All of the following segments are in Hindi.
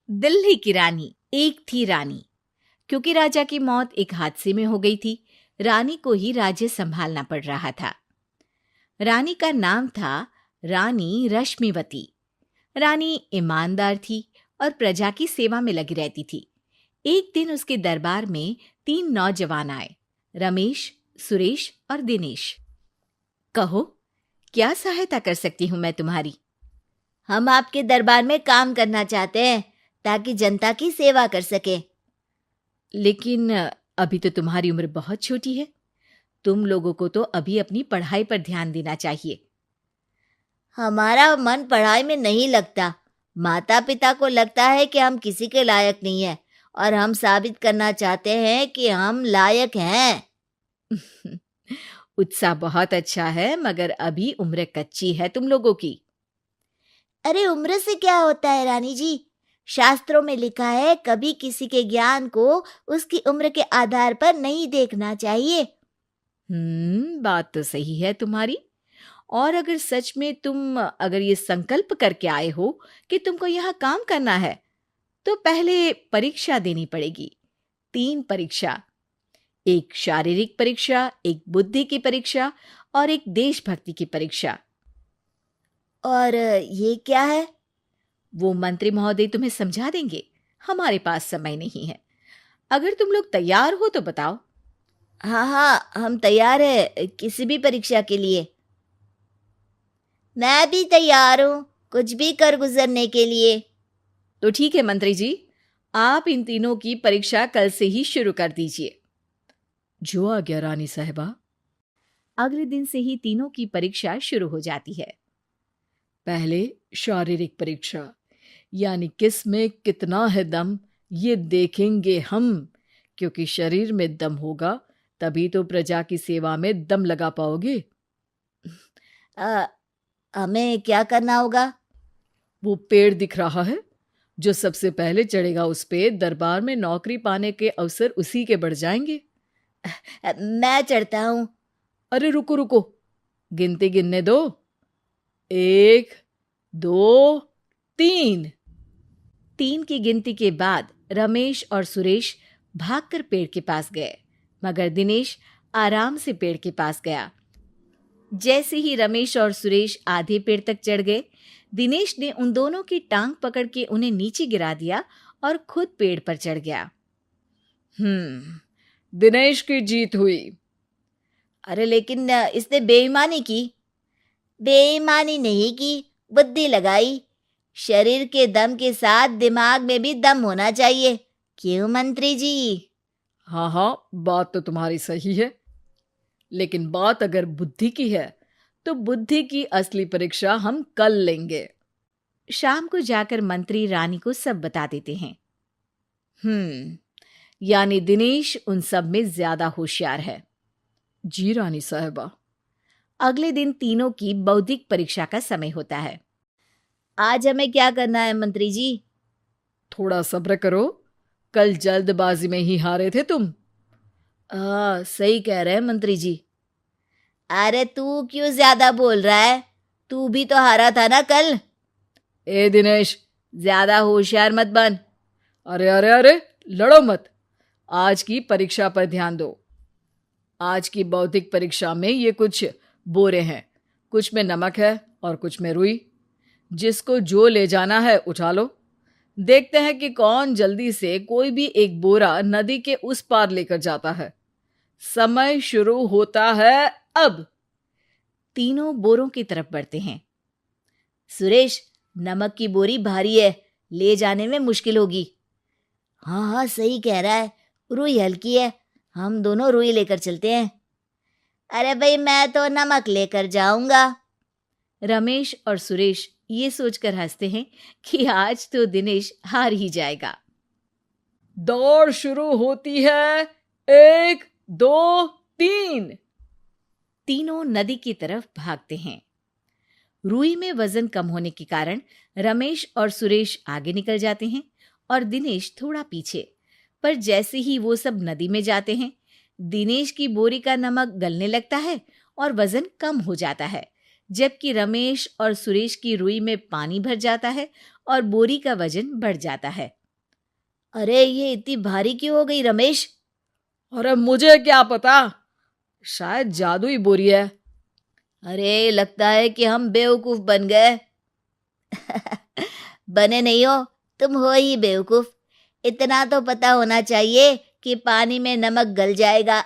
दिल्ली की रानी। एक थी रानी। क्योंकि राजा की मौत एक हादसे में हो गई थी, रानी को ही राज्य संभालना पड़ रहा था। रानी का नाम था रानी रश्मिवती। रानी ईमानदार थी और प्रजा की सेवा में लगी रहती थी। एक दिन उसके दरबार में 3 नौजवान आए, रमेश, सुरेश और दिनेश। कहो, क्या सहायता कर सकती हूँ मैं तुम्हारी? हम आपके दरबार में काम करना चाहते हैं ताकि जनता की सेवा कर सके। लेकिन अभी तो तुम्हारी उम्र बहुत छोटी है। तुम लोगों को तो अभी अपनी पढ़ाई पर ध्यान देना चाहिए। हमारा मन पढ़ाई में नहीं लगता। माता पिता को लगता है कि हम किसी के लायक नहीं हैं और हम साबित करना चाहते हैं कि हम लायक हैं। उत्साह बहुत अच्छा है, मगर अभी उम्र कच्ची है तुम लोगों की। अरे उम्र से क्या होता है रानी जी? शास्त्रों में लिखा है कभी किसी के ज्ञान को उसकी उम्र के आधार पर नहीं देखना चाहिए। बात तो सही है तुम्हारी। और अगर सच में तुम अगर ये संकल्प करके आए हो कि तुमको यहाँ काम करना है, तो पहले परीक्षा देनी पड़ेगी। 3 परीक्षा, एक शारीरिक परीक्षा, एक बुद्धि की परीक्षा और एक देशभक्ति की परीक्षा। और ये क्या है? वो मंत्री महोदय तुम्हें समझा देंगे। हमारे पास समय नहीं है। अगर तुम लोग तैयार हो तो बताओ। हाँ हाँ, हम तैयार है किसी भी परीक्षा के लिए। मैं भी तैयार हूँ कुछ भी कर गुजरने के लिए। तो ठीक है मंत्री जी, आप इन तीनों की परीक्षा कल से ही शुरू कर दीजिए। जो आ गया रानी साहिबा। अगले दिन से ही तीनों की परीक्षा शुरू हो जाती है। पहले शारीरिक परीक्षा, यानी किस में कितना है दम, ये देखेंगे हम। क्योंकि शरीर में दम होगा तभी तो प्रजा की सेवा में दम लगा पाओगे। हमें क्या करना होगा? वो पेड़ दिख रहा है, जो सबसे पहले चढ़ेगा उस पे दरबार में नौकरी पाने के अवसर उसी के बढ़ जाएंगे। मैं चढ़ता हूँ। अरे रुको रुको, गिनती गिनने दो। 1, 2, 3। 3 की गिनती के बाद रमेश और सुरेश भागकर पेड़ के पास गए, मगर दिनेश आराम से पेड़ के पास गया। जैसे ही रमेश और सुरेश आधे पेड़ तक चढ़ गए, दिनेश ने उन दोनों की टांग पकड़ के उन्हें नीचे गिरा दिया और खुद पेड़ पर चढ़ गया। दिनेश की जीत हुई। अरे लेकिन इसने बेईमानी की। बेईमानी नहीं की, बुद्धि लगाई। शरीर के दम के साथ दिमाग में भी दम होना चाहिए। क्यों मंत्री जी? हाँ हाँ, बात तो तुम्हारी सही है, लेकिन बात अगर बुद्धि की है तो बुद्धि की असली परीक्षा हम कल लेंगे। शाम को जाकर मंत्री रानी को सब बता देते हैं। यानी दिनेश उन सब में ज्यादा होशियार है। जी रानी साहिबा। अगले दिन तीनों की बौद्धिक परीक्षा का समय होता है। आज हमें क्या करना है मंत्री जी? थोड़ा सब्र करो, कल जल्दबाजी में ही हारे थे तुम। सही कह रहे हैं मंत्री जी। अरे तू क्यों ज्यादा बोल रहा है? तू भी तो हारा था ना कल। ए दिनेश, ज्यादा होशियार मत बन। अरे अरे अरे, लड़ो मत। आज की परीक्षा पर ध्यान दो। आज की बौद्धिक परीक्षा में ये कुछ बोरे हैं, कुछ में नमक है और कुछ में रुई। जिसको जो ले जाना है उठा लो। देखते हैं कि कौन जल्दी से कोई भी एक बोरा नदी के उस पार लेकर जाता है। समय शुरू होता है अब। तीनों बोरों की तरफ बढ़ते हैं। सुरेश, नमक की बोरी भारी है, ले जाने में मुश्किल होगी। हाँ हाँ, सही कह रहा है, रुई हल्की है, हम दोनों रुई लेकर चलते हैं। अरे भाई, मैं तो नमक लेकर जाऊंगा। रमेश और सुरेश ये सोचकर हंसते हैं कि आज तो दिनेश हार ही जाएगा। दौड़ शुरू होती है। 1, 2, 3। तीनों नदी की तरफ भागते हैं। रुई में वजन कम होने के कारण रमेश और सुरेश आगे निकल जाते हैं और दिनेश थोड़ा पीछे। पर जैसे ही वो सब नदी में जाते हैं, दिनेश की बोरी का नमक गलने लगता है और वजन कम हो जाता है, जबकि रमेश और सुरेश की रुई में पानी भर जाता है और बोरी का वजन बढ़ जाता है। अरे ये इतनी भारी क्यों हो गई रमेश? अरे मुझे क्या पता, शायद जादुई बोरी है। अरे लगता है कि हम बेवकूफ बन गए। बने नहीं हो, तुम हो ही बेवकूफ। इतना तो पता होना चाहिए कि पानी में नमक गल जाएगा।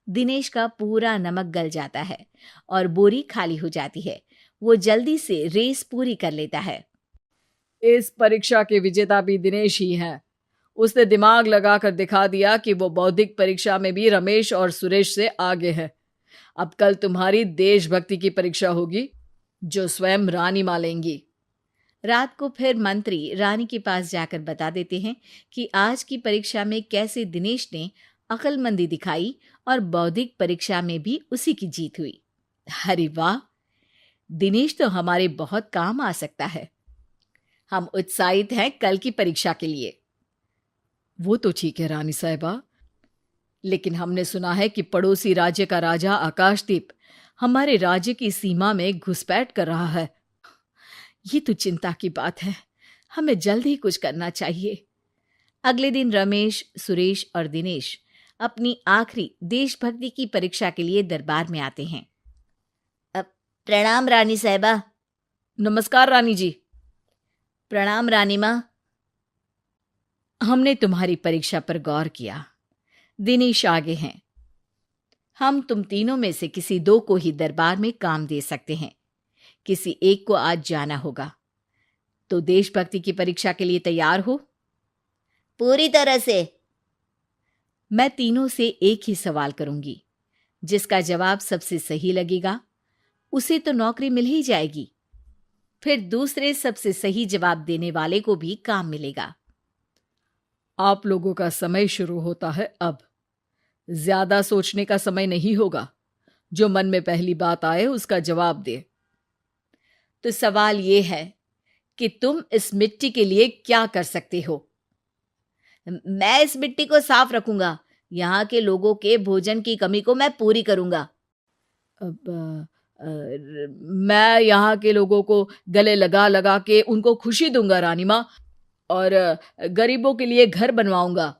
दिनेश का पूरा नमक गल जाता है और बोरी खाली हो जाती है। वो जल्दी से रेस पूरी कर लेता है। इस परीक्षा के विजेता भी दिनेश ही हैं। उसने दिमाग लगाकर दिखा दिया कि वो बौद्धिक परीक्षा में भी रमेश और सुरेश से आगे है। अब कल तुम्हारी देशभक्ति की परीक्षा होगी, जो स्वयं रानी मां लेंगी। रात को फिर मंत्री रानी के पास जाकर बता देते हैं कि आज की परीक्षा में कैसे दिनेश ने अक्लमंदी दिखाई और बौद्धिक परीक्षा में भी उसी की जीत हुई। अरे वाह, दिनेश तो हमारे बहुत काम आ सकता है। हम उत्साहित हैं कल की परीक्षा के लिए। वो तो ठीक है रानी साहिबा, लेकिन हमने सुना है कि पड़ोसी राज्य का राजा आकाशदीप हमारे राज्य की सीमा में घुसपैठ कर रहा है। ये तो चिंता की बात है। हमें जल्द ही कुछ करना चाहिए। अगले दिन रमेश, सुरेश और दिनेश अपनी आखिरी देशभक्ति की परीक्षा के लिए दरबार में आते हैं। प्रणाम रानी साहिबा। नमस्कार रानी जी। प्रणाम रानी माँ। हमने तुम्हारी परीक्षा पर गौर किया। दिनेश आगे हैं। हम तुम तीनों में से किसी दो को ही दरबार में काम दे सकते हैं। किसी एक को आज जाना होगा। तो देशभक्ति की परीक्षा के लिए तैयार हो? पूरी तरह से। मैं तीनों से एक ही सवाल करूंगी। जिसका जवाब सबसे सही लगेगा उसे तो नौकरी मिल ही जाएगी। फिर दूसरे सबसे सही जवाब देने वाले को भी काम मिलेगा। आप लोगों का समय शुरू होता है अब। ज्यादा सोचने का समय नहीं होगा। जो मन में पहली बात आए उसका जवाब दे। तो सवाल ये है कि तुम इस मिट्टी के लिए क्या कर सकते हो? मैं इस मिट्टी को साफ रखूंगा। यहाँ के लोगों के भोजन की कमी को मैं पूरी करूंगा। मैं यहाँ के लोगों को गले लगा लगा के उनको खुशी दूंगा रानी माँ, और गरीबों के लिए घर बनवाऊंगा।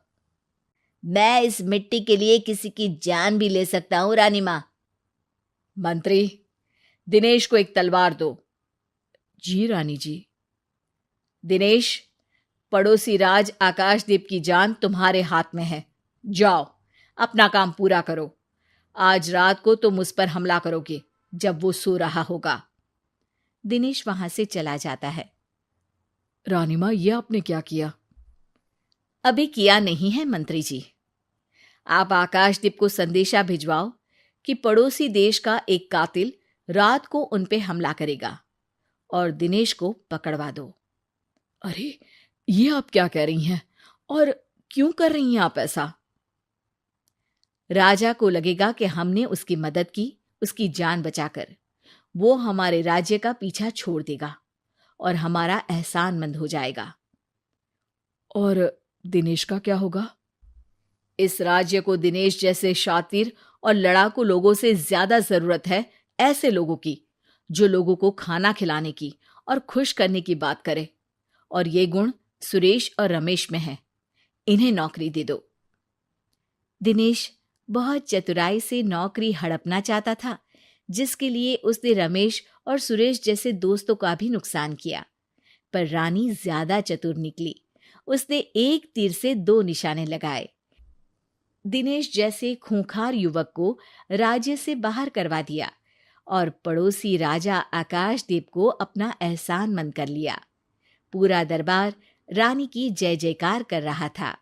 मैं इस मिट्टी के लिए किसी की जान भी ले सकता हूँ रानी माँ। मंत्री, दिनेश को एक तलवार दो। जी रानी जी। दिनेश, पड़ोसी राज आकाशदीप की जान तुम्हारे हाथ में है। जाओ, अपना काम पूरा करो। आज रात को तुम उस पर हमला करोगे जब वो सो रहा होगा। दिनेश वहां से चला जाता है। रानी माँ, ये आपने क्या किया? अभी किया नहीं है मंत्री जी। आप आकाशदीप को संदेशा भिजवाओ कि पड़ोसी देश का एक कातिल रात को उन पे हमला करेगा और दिनेश को पकड़वा दो। अरे, ये आप क्या कह रही हैं? और क्यों कर रही हैं आप ऐसा? राजा को लगेगा कि हमने उसकी मदद की, उसकी जान बचाकर। वो हमारे राज्य का पीछा छोड़ देगा और हमारा एहसानमंद हो जाएगा। और दिनेश का क्या होगा? इस राज्य को दिनेश जैसे शातिर और लड़ाकू लोगों से ज्यादा जरूरत है ऐसे लोगों की, जो लोगों को खाना खिलाने की और खुश करने की बात करे। और ये गुण सुरेश और रमेश में है। इन्हें नौकरी दे दो। दिनेश बहुत चतुराई से नौकरी हड़पना चाहता था, जिसके लिए उसने रमेश और सुरेश जैसे दोस्तों का भी नुकसान किया। पर रानी ज्यादा चतुर निकली। उसने एक तीर से दो निशाने लगाए। दिनेश जैसे खूंखार युवक को राज्य से बाहर करवा दिया और पड़ोसी राजा आकाशदीप को अपना एहसानमंद कर लिया। पूरा दरबार रानी की जय जयकार कर रहा था।